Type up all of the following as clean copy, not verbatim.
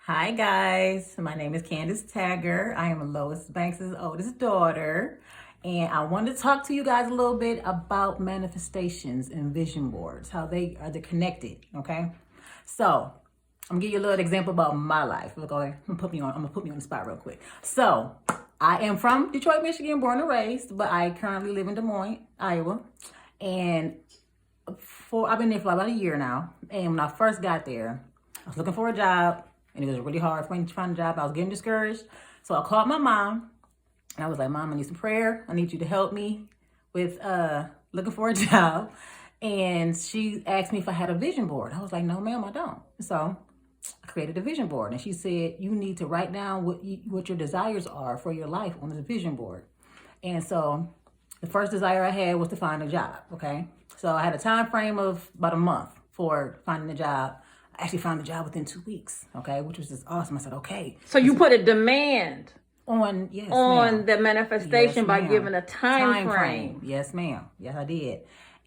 Hi guys, my name is Candace Tagger. I am Lois Banks' oldest daughter, and I wanted to talk to you guys a little bit about manifestations and vision boards, how they are connected. Okay, so I'm gonna give you a little example about my life. Look, okay, I'm gonna put me on the spot real quick. So I am from Detroit, Michigan, born and raised, but I currently live in Des Moines, Iowa, and I've been there for about a year now. And when I first got there, I was looking for a job, and it was really hard for me to find a job. I was getting discouraged. So I called my mom, and I was like, Mom, I need some prayer. I need you to help me with looking for a job. And she asked me if I had a vision board. I was like, no, ma'am, I don't. So I created a vision board. And she said, you need to write down what your desires are for your life on this vision board. And so the first desire I had was to find a job, okay? So I had a time frame of about a month for finding a job. I actually found a job within 2 weeks, okay, which was just awesome. I said, okay. So you put a demand on the manifestation by giving a time frame. Yes, ma'am. Yes, I did.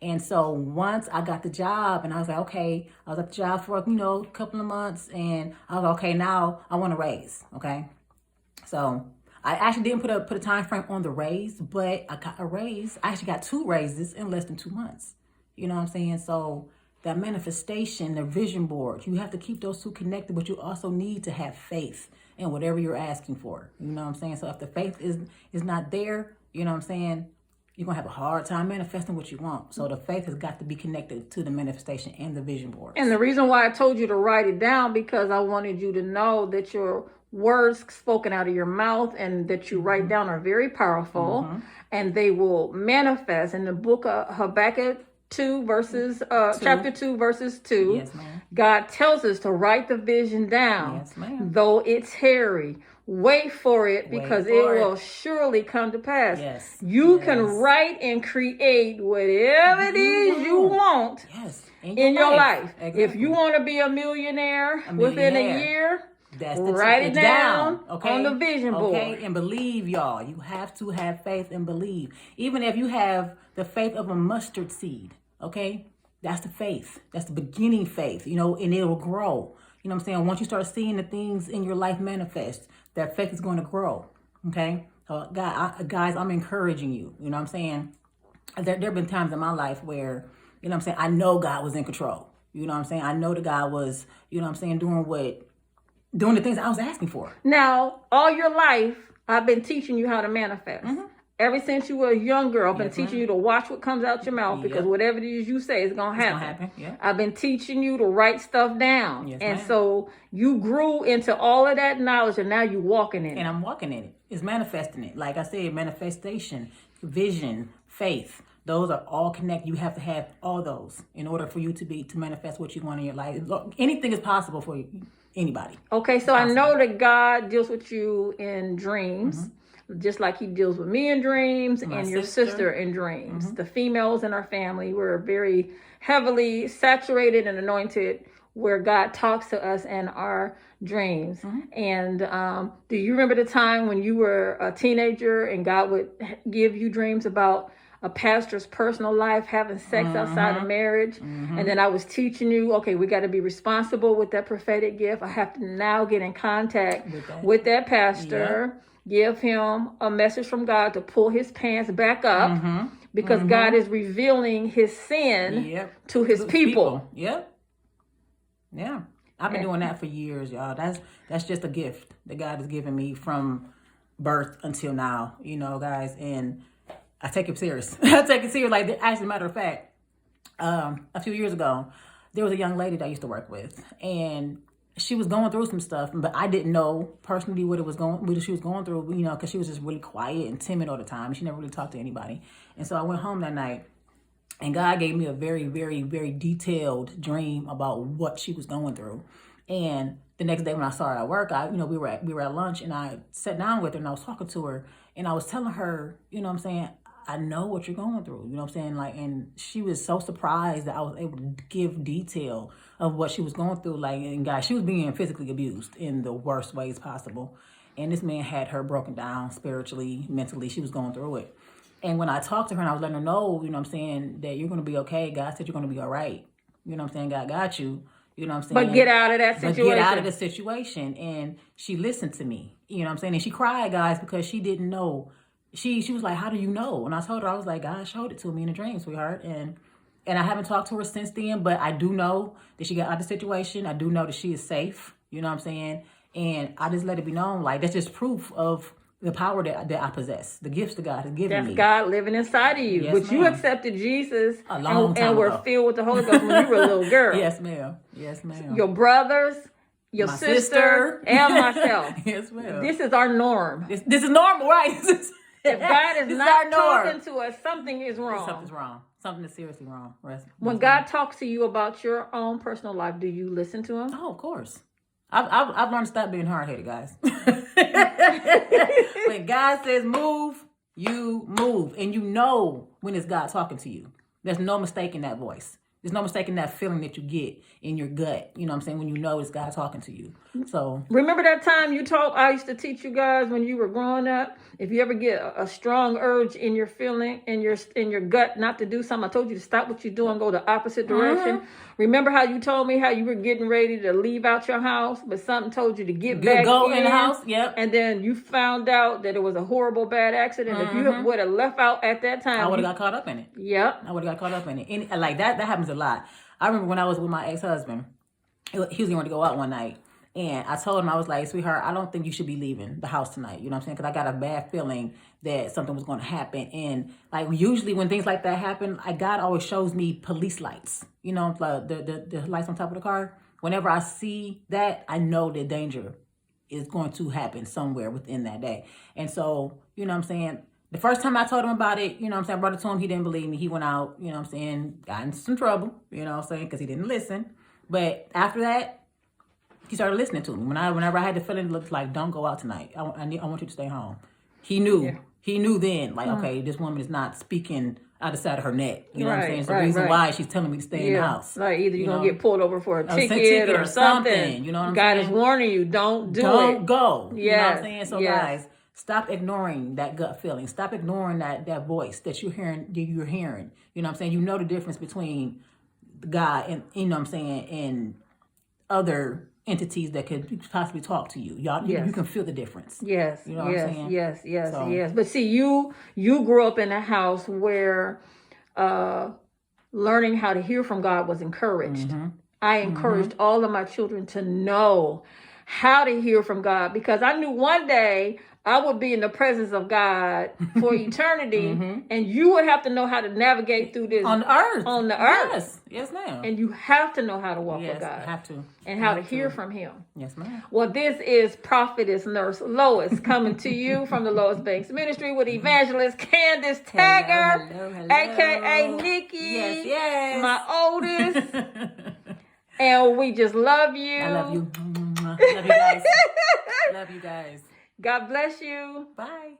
And so once I got the job and I was like, okay, I was at the job for, a couple of months, and I was like, okay, now I want a raise, okay? So I actually didn't put a time frame on the raise, but I got a raise. I actually got 2 raises in less than 2 months. You know what I'm saying? So that manifestation, the vision board, you have to keep those two connected, but you also need to have faith in whatever you're asking for. You know what I'm saying? So if the faith is not there, you know what I'm saying, you're going to have a hard time manifesting what you want. So the faith has got to be connected to the manifestation and the vision board. And the reason why I told you to write it down, because I wanted you to know that your words spoken out of your mouth and that you write down are very powerful, and they will manifest. In the book of Habakkuk 2 verses, chapter 2 verses 2, Yes, ma'am. God tells us to write the vision down. Yes, ma'am. Though it's hairy, wait for it, because it will surely come to pass. Yes. You can write and create whatever it is you want in your life. Exactly. If you want to be a millionaire within a year, write it down on the vision board. Okay, and believe, y'all. You have to have faith and believe. Even if you have the faith of a mustard seed, okay? That's the faith. That's the beginning faith, and it will grow. You know what I'm saying? Once you start seeing the things in your life manifest, that faith is going to grow, okay? So, guys, I'm encouraging you. You know what I'm saying? There have been times in my life where, I know God was in control. You know what I'm saying? I know that God was, doing the things I was asking for. Now, all your life, I've been teaching you how to manifest. Ever since you were a young girl, I've been teaching you to watch what comes out your mouth, because whatever it is you say is going to happen. Yeah. I've been teaching you to write stuff down. Yes, and ma'am. So you grew into all of that knowledge, and now you're walking in it. And I'm walking in it. It's manifesting it. Like I said, manifestation, vision, faith. Those are all connected. You have to have all those in order for you to manifest what you want in your life. Anything is possible for you. Anybody. Okay, so I know that God deals with you in dreams, just like he deals with me in dreams and your sister in dreams. The females in our family were very heavily saturated and anointed, where God talks to us in our dreams. And do you remember the time when you were a teenager and God would give you dreams about a pastor's personal life, having sex outside of marriage? And then I was teaching you, okay, we got to be responsible with that prophetic gift. I have to now get in contact with that pastor, give him a message from God to pull his pants back up, because God is revealing his sin to his people. Yep. Yeah. I've been doing that for years, y'all. That's just a gift that God has given me from birth until now, guys. And I take it serious. I take it serious. Like, as a matter of fact, a few years ago, there was a young lady that I used to work with, and she was going through some stuff, but I didn't know personally what she was going through, because she was just really quiet and timid all the time. She never really talked to anybody. And so I went home that night, and God gave me a very, very, very detailed dream about what she was going through. And the next day when I saw her at work, we were at lunch, and I sat down with her and I was talking to her, and I was telling her, I know what you're going through, and she was so surprised that I was able to give detail of what she was going through. And guys, she was being physically abused in the worst ways possible. And this man had her broken down spiritually, mentally. She was going through it. And when I talked to her and I was letting her know, that you're going to be okay. God said you're going to be all right. God got you. You know what I'm saying? But get out of that But situation. get out of the situation. And she listened to me. You know what I'm saying? And she cried, guys, because she didn't know. She was like, how do you know? And I told her, I was like, God showed it to me in a dream, sweetheart. And I haven't talked to her since then, but I do know that she got out of the situation. I do know that she is safe. You know what I'm saying? And I just let it be known. Like, that's just proof of the power that I possess, the gifts that God has given me. That's God living inside of you. Yes, but you ma'am. accepted Jesus A long time and were ago. filled with the Holy Ghost when you were a little girl. Yes, ma'am. Yes, ma'am. Your brothers, your My sister, and myself. Yes, ma'am. This is our norm. This is normal, right? If God is This not our norm. talking to us, something is wrong. Something's wrong. Something is seriously wrong. When God talks to you about your own personal life, do you listen to him? Oh, of course. I've learned to stop being hard-headed, guys. When God says move, you move. And you know when it's God talking to you. There's no mistake in that voice. There's no mistake in that feeling that you get in your gut. You know what I'm saying? When you know it's God talking to you. So remember that time I used to teach you guys when you were growing up? If you ever get a strong urge in your feeling, in your gut not to do something, I told you to stop what you're doing, go the opposite direction. Remember how you told me how you were getting ready to leave out your house, but something told you to get back go in the house? Yep. And then you found out that it was a horrible, bad accident. If you would have left out at that time, I would have got caught up in it. Yep. I would have got caught up in it. And like that happens a lot. I remember when I was with my ex-husband, he was going to go out one night. And I told him, I was like, sweetheart, I don't think you should be leaving the house tonight. You know what I'm saying? Because I got a bad feeling that something was going to happen. And like usually when things like that happen, God always shows me police lights. You know, the lights on top of the car. Whenever I see that, I know that danger is going to happen somewhere within that day. And so, you know what I'm saying? The first time I told him about it, you know what I'm saying, I brought it to him, he didn't believe me. He went out, you know what I'm saying, got in some trouble, you know what I'm saying, because he didn't listen. But after that, he started listening to me. Whenever I had the feeling, it looked like, don't go out tonight. I want you to stay home. He knew. Yeah. He knew then, like, okay, this woman is not speaking out the side of her neck. You know what I'm saying? It's the reason why she's telling me to stay in the house. Like either you're going to get pulled over for a ticket or something. You know what I'm saying? God is warning you, don't do it. Don't go. Yes. You know what I'm saying? So guys, stop ignoring that gut feeling. Stop ignoring that voice that you're hearing. You know what I'm saying? You know the difference between God and, you know what I'm saying, and other entities that could possibly talk to you. Y'all, you can feel the difference. Yes. You know what I'm saying? Yes. But see, you grew up in a house where learning how to hear from God was encouraged. Mm-hmm. I encouraged all of my children to know how to hear from God, because I knew one day I would be in the presence of God for eternity, and you would have to know how to navigate through this on the earth. Yes, ma'am. And you have to know how to walk with God. You have to. And how to hear from Him. Yes, ma'am. Well, this is Prophetess Nurse Lois coming to you from the Lois Banks Ministry with Evangelist Candace Tagger, hello. aka Nikki. Yes. My oldest. And we just love you. I love you. Love you guys. Love you guys. God bless you. Bye.